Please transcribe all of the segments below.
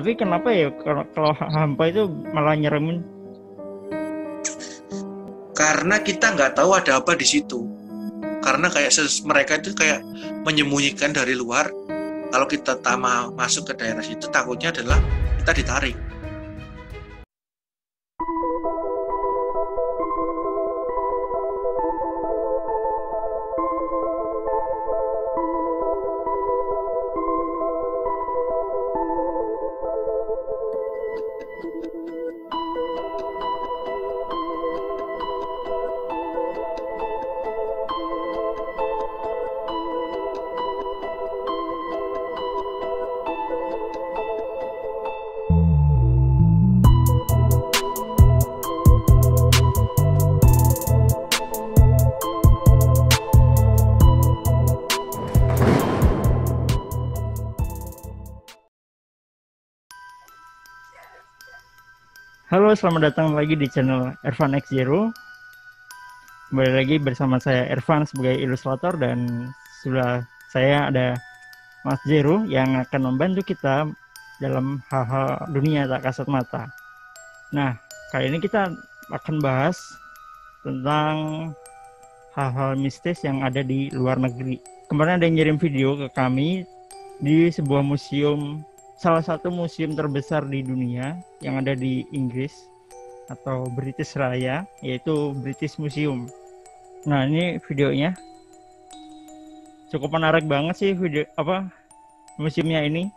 Tapi kenapa ya kalau hampa itu malah nyeremin? Karena kita nggak tahu ada apa di situ. Karena kayak mereka itu kayak menyembunyikan dari luar. Kalau kita masuk ke daerah situ, takutnya adalah kita ditarik. Halo, selamat datang lagi di channel Ervan X Zero. Kembali lagi bersama saya Ervan sebagai ilustrator, dan sudah saya ada Mas Zero yang akan membantu kita dalam hal-hal dunia tak kasat mata. Nah, kali ini kita akan bahas tentang hal-hal mistis yang ada di luar negeri. Kemarin ada yang ngirim video ke kami di sebuah museum, salah satu museum terbesar di dunia yang ada di Inggris atau British Raya, yaitu British Museum. Nah, ini videonya cukup menarik banget sih, video museumnya ini.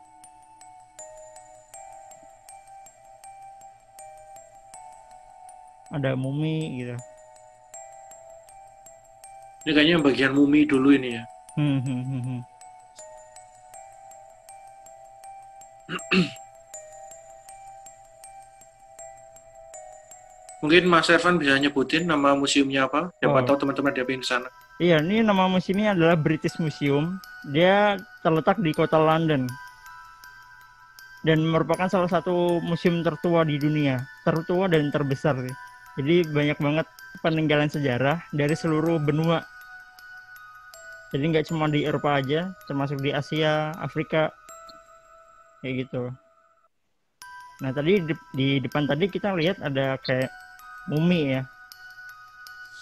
Ada mumi gitu. Ini kayaknya bagian mumi dulu ini ya. Mungkin Mas Ervan bisa nyebutin nama museumnya apa? Siapa tahu teman-teman dia pengen ke sana. Iya, ini nama museumnya adalah British Museum. Dia terletak di kota London dan merupakan salah satu museum tertua di dunia, tertua dan terbesar. Jadi banyak banget peninggalan sejarah dari seluruh benua. Jadi nggak cuma di Eropa aja, termasuk di Asia, Afrika, kayak gitu. Nah, tadi di depan tadi kita lihat ada kayak mumi ya.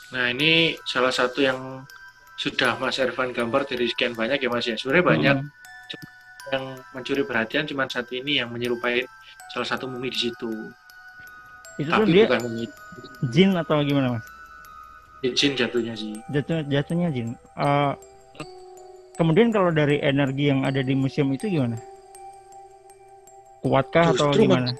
Nah, ini salah satu yang sudah Mas Ervan gambar dari sekian banyak ya Mas ya. Sebenarnya banyak yang mencuri perhatian, cuma saat ini yang menyerupai salah satu mumi di situ. Itu tapi dia bukan mumi jin atau gimana Mas? Jin jatuhnya sih. Jatuhnya jin. Kemudian kalau dari energi yang ada di museum itu gimana? Kuatkah atau gimana?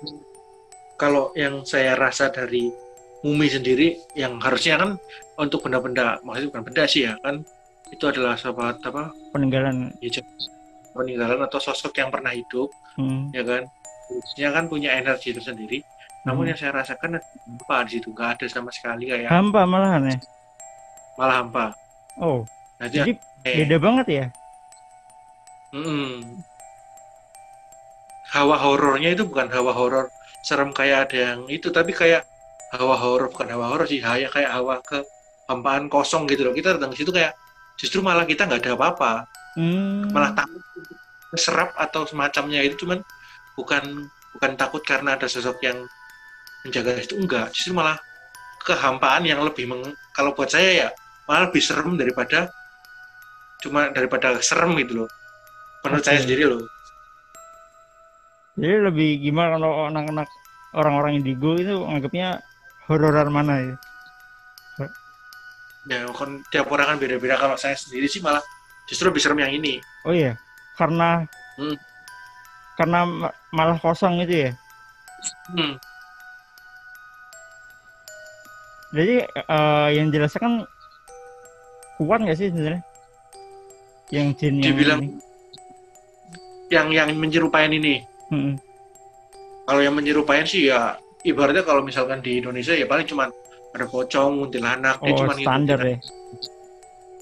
Kalau yang saya rasa dari mumi sendiri, yang harusnya kan untuk benda-benda, maksudnya bukan benda sih ya, kan itu adalah sahabat apa? Peninggalan. Ya, peninggalan atau sosok yang pernah hidup, ya kan? Harusnya kan punya energi tersendiri. Namun yang saya rasakan hampa di situ, nggak ada sama sekali kayak. Hampa malahan ya? Malah hampa. Oh, nah, jadi beda banget ya? Hawa horornya itu bukan hawa horor serem kayak ada yang itu, tapi kayak hawa horor, bukan hawa horor sih, kayak hawa kehampaan kosong gitu loh. Kita datang ke situ kayak justru malah kita nggak ada apa-apa, malah takut serap atau semacamnya itu, cuman bukan takut karena ada sosok yang menjaga itu, enggak, justru malah kehampaan yang lebih kalau buat saya ya malah lebih serem daripada serem gitu loh, menurut saya sendiri loh. Jadi lebih gimana kalau anak-anak orang-orang indigo itu anggapnya hororan mana ya? Ya kan tiap orang kan beda-beda. Kalau saya sendiri sih malah justru lebih serem yang ini. Oh iya, karena malah kosong itu ya. Jadi yang jelaskan kuat nggak sih sebenarnya? Yang jin yang dibilang ini? yang menyerupain ini. Kalau yang menyerupain sih ya ibaratnya kalau misalkan di Indonesia ya paling cuma ada pocong, kuntilanak, dia cuma standar ya.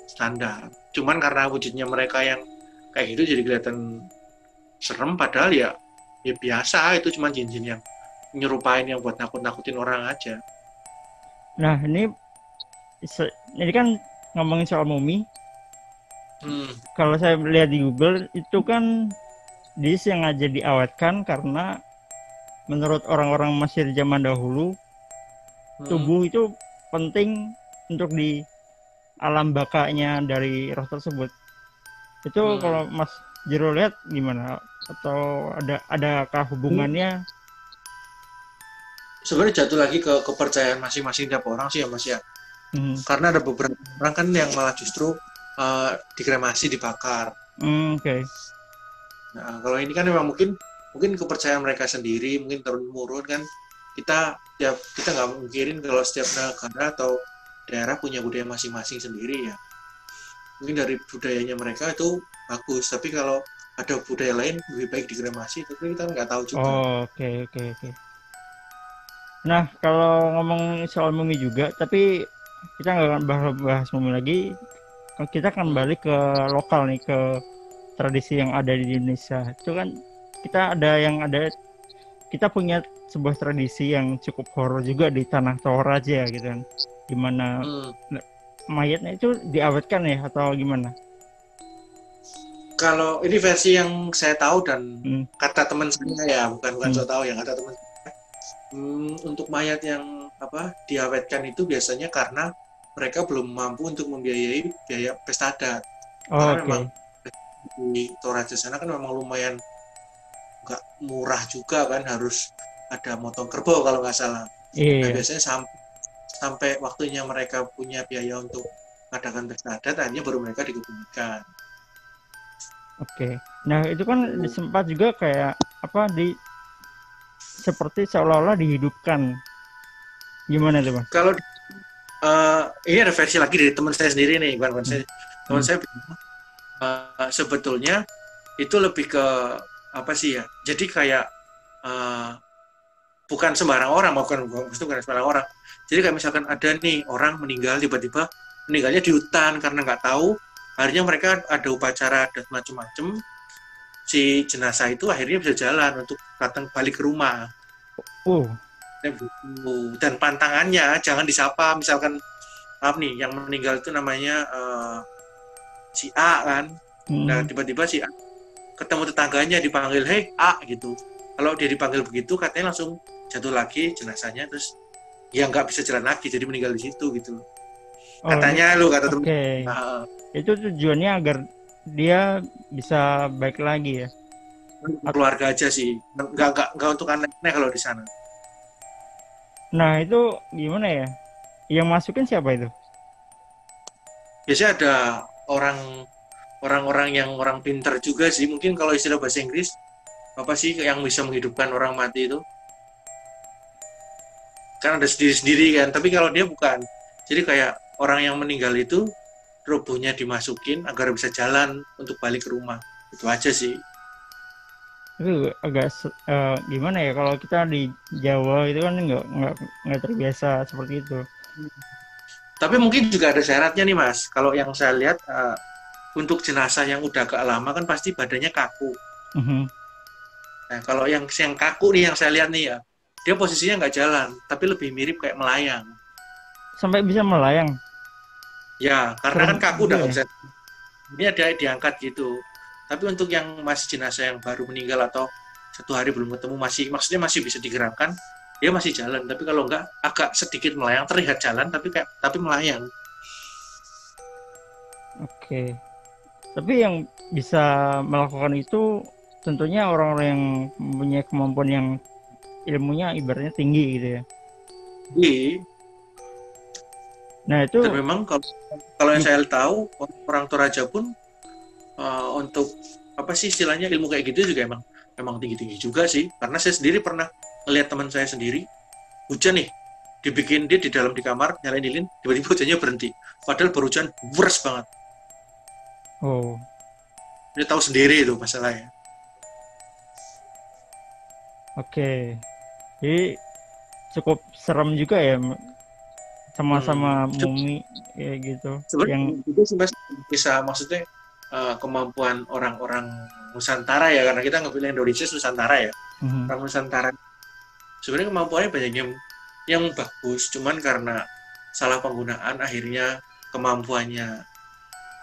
Standar. Cuman karena wujudnya mereka yang kayak gitu jadi kelihatan serem, padahal ya biasa, itu cuma jin-jin yang nyerupain, yang buat nakut-nakutin orang aja. Nah, ini kan ngomongin soal mumi. Kalau saya lihat di Google itu kan dia sengaja diawetkan karena menurut orang-orang Mesir zaman dahulu, tubuh itu penting untuk di alam bakanya dari roh tersebut. Itu kalau Mas Jero lihat gimana? Atau adakah hubungannya? Sebenarnya jatuh lagi ke kepercayaan masing-masing tiap orang sih ya Mas ya. Karena ada beberapa orang kan yang malah justru dikremasi, dibakar. Oke. Nah, kalau ini kan memang mungkin kepercayaan mereka sendiri, mungkin turun-temurun kan. Kita nggak mungkirin kalau setiap negara atau daerah punya budaya masing-masing sendiri ya. Mungkin dari budayanya mereka itu bagus, tapi kalau ada budaya lain lebih baik dikremasi, tapi kita nggak tahu juga. Oke. Nah, kalau ngomong soal mumi juga, tapi kita nggak akan bahas mumi lagi. Kita akan balik ke lokal nih, ke tradisi yang ada di Indonesia. Itu kan kita punya sebuah tradisi yang cukup horor juga di Tanah Toraja gitu kan, dimana mayatnya itu diawetkan ya atau gimana? Kalau ini versi yang saya tahu dan kata teman saya ya, bukan saya tahu yang kata teman saya, untuk mayat yang diawetkan itu biasanya karena mereka belum mampu untuk membiayai biaya pesta adat. Karena memang di Toraja sana kan memang lumayan nggak murah juga kan, harus ada motong kerbau kalau nggak salah. Nah, biasanya sampai waktunya mereka punya biaya untuk mengadakan pesta adat, akhirnya baru mereka dikebumikan. Oke. Nah, itu kan sempat juga kayak seperti seolah-olah dihidupkan. Gimana tuh, Bang? Kalau ini ada versi lagi dari teman saya sendiri nih, teman saya sebetulnya itu lebih ke apa sih ya? Jadi kayak bukan sembarang orang, bukan sembarang orang. Jadi kayak misalkan ada nih orang meninggal, tiba-tiba meninggalnya di hutan karena nggak tahu. Akhirnya mereka ada upacara adat macam-macam. Si jenazah itu akhirnya bisa jalan untuk datang balik ke rumah. Dan pantangannya jangan disapa, misalkan yang meninggal itu namanya si A kan. Nah, tiba-tiba si A ketemu tetangganya dipanggil "Hei A" gitu. Kalau dia dipanggil begitu, katanya langsung jatuh lagi jenazahnya, terus ya nggak bisa jalan lagi, jadi meninggal di situ gitu. Katanya kata temen. Itu tujuannya agar dia bisa baik lagi ya. Keluarga aja sih, nggak untuk anaknya kalau di sana. Nah, itu gimana ya? Yang masukin siapa itu? Biasanya ada orang-orang yang orang pintar juga sih. Mungkin kalau istilah bahasa Inggris, apa sih yang bisa menghidupkan orang mati itu? Kan ada sendiri-sendiri kan. Tapi kalau dia bukan. Jadi kayak orang yang meninggal itu, rubuhnya dimasukin agar bisa jalan untuk balik ke rumah. Itu aja sih. Itu agak gimana ya, kalau kita di Jawa itu kan nggak terbiasa seperti itu. Tapi mungkin juga ada syaratnya nih Mas. Kalau yang saya lihat untuk jenazah yang udah agak lama kan pasti badannya kaku. Nah, kalau yang kaku nih yang saya lihat nih ya, dia posisinya nggak jalan, tapi lebih mirip kayak melayang. Sampai bisa melayang? Ya, karena kan kaku udah nggak bisa. Ini ada diangkat gitu. Tapi untuk yang masih jenazah yang baru meninggal atau 1 hari belum ketemu, maksudnya masih bisa digerakkan, dia masih jalan. Tapi kalau enggak, agak sedikit melayang, terlihat jalan tapi melayang. Oke. Tapi yang bisa melakukan itu tentunya orang-orang yang punya kemampuan yang ilmunya ibaratnya tinggi gitu ya. Iya. Nah itu. Dan memang kalau yang saya tahu orang Toraja pun untuk apa sih istilahnya, ilmu kayak gitu juga emang tinggi-tinggi juga sih. Karena saya sendiri pernah ngelihat teman saya sendiri hujan nih, dibikin dia di kamar nyalain lilin, tiba-tiba hujannya berhenti. Padahal baru hujan deras banget. Dia tahu sendiri itu masalahnya. Oke. Jadi cukup serem juga ya, sama-sama mumi ya gitu. Sebenarnya itu bisa maksudnya kemampuan orang-orang Nusantara ya, karena kita nggak bilang Indonesia Nusantara ya. Orang Nusantara sebenarnya kemampuannya banyak yang bagus, cuman karena salah penggunaan akhirnya kemampuannya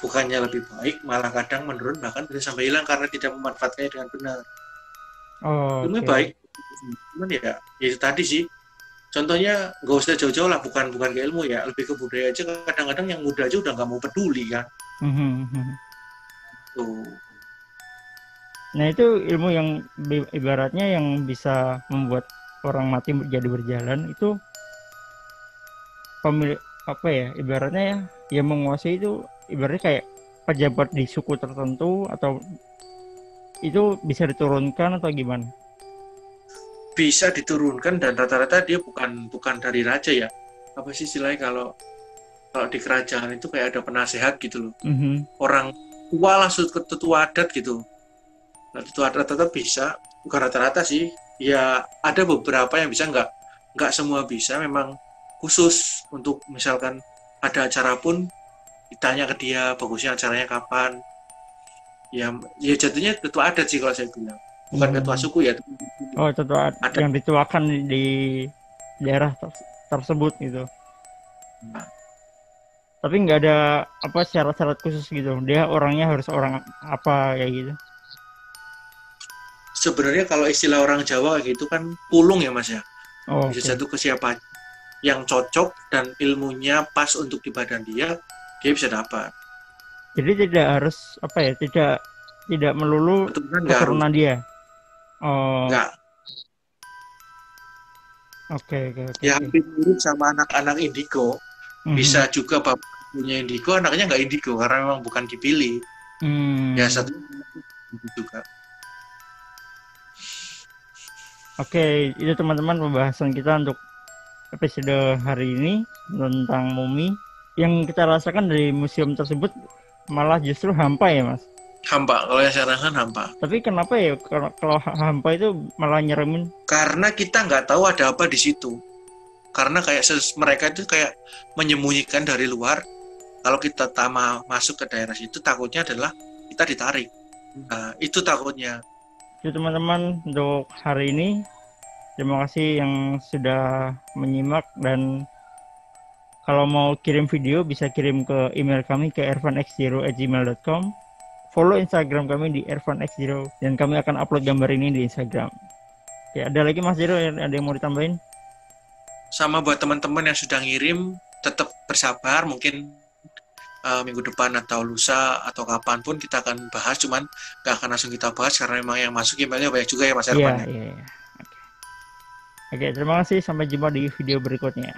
bukannya lebih baik, malah kadang menurun, bahkan bisa sampai hilang karena tidak memanfaatkannya dengan benar. Ilmunya baik, cuman ya itu tadi sih. Contohnya nggak usah jauh-jauh lah, bukan ke ilmu ya, lebih ke budaya aja. Kadang-kadang yang muda aja udah nggak mau peduli kan. Tuh. Nah itu ilmu yang ibaratnya yang bisa membuat orang mati jadi berjalan itu pemilik apa ya ibaratnya ya yang menguasai itu ibaratnya kayak pejabat di suku tertentu atau itu bisa diturunkan atau gimana? Bisa diturunkan dan rata-rata dia bukan dari raja ya. Apa sih istilahnya kalau kalau di kerajaan itu kayak ada penasehat gitu loh. Orang tua lah, ketua adat gitu. Nah, ketua adat tetap bisa, bukan rata-rata sih. Ya ada beberapa yang bisa, nggak semua bisa. Memang khusus untuk misalkan ada acara pun ditanya ke dia bagusnya acaranya kapan. Ya jatuhnya ketua adat sih kalau saya bilang. Bukan ketua suku ya. Oh, ketua Adat. yang dituakan di daerah tersebut gitu. Tapi nggak ada apa syarat-syarat khusus gitu. Dia orangnya harus orang apa kayak gitu. Sebenarnya kalau istilah orang Jawa gitu kan pulung ya Mas ya. Oh, Bisa jatuh ke siapa yang cocok dan ilmunya pas untuk di badan dia bisa dapat. Jadi tidak harus apa ya, tidak melulu keturunan dia. Oh. Enggak. Oke. Ya hampir mirip sama anak-anak indigo. Bisa juga bapak punya indigo, anaknya nggak indigo karena memang bukan dipilih. Ya satu juga. Oke, itu teman-teman pembahasan kita untuk episode hari ini tentang mumi. Yang kita rasakan dari museum tersebut malah justru hampa ya Mas? Hampa, kalau yang saya rasakan hampa. Tapi kenapa ya kalau hampa itu malah nyeremin? Karena kita nggak tahu ada apa di situ. Karena kayak mereka itu kayak menyembunyikan dari luar. Kalau kita masuk ke daerah situ, takutnya adalah kita ditarik. Nah, itu takutnya. Jadi teman-teman untuk hari ini terima kasih yang sudah menyimak, dan kalau mau kirim video bisa kirim ke email kami ke ervanx0@gmail.com. Follow Instagram kami di ervanx0 dan kami akan upload gambar ini di Instagram. Oke, ada lagi Mas Zero ada yang mau ditambahin? Sama buat teman-teman yang sudah ngirim, tetap bersabar, mungkin minggu depan atau lusa atau kapanpun kita akan bahas, cuman nggak akan langsung kita bahas karena memang yang masuk emailnya banyak juga ya Mas Ervan. Iya. Oke, terima kasih, sampai jumpa di video berikutnya.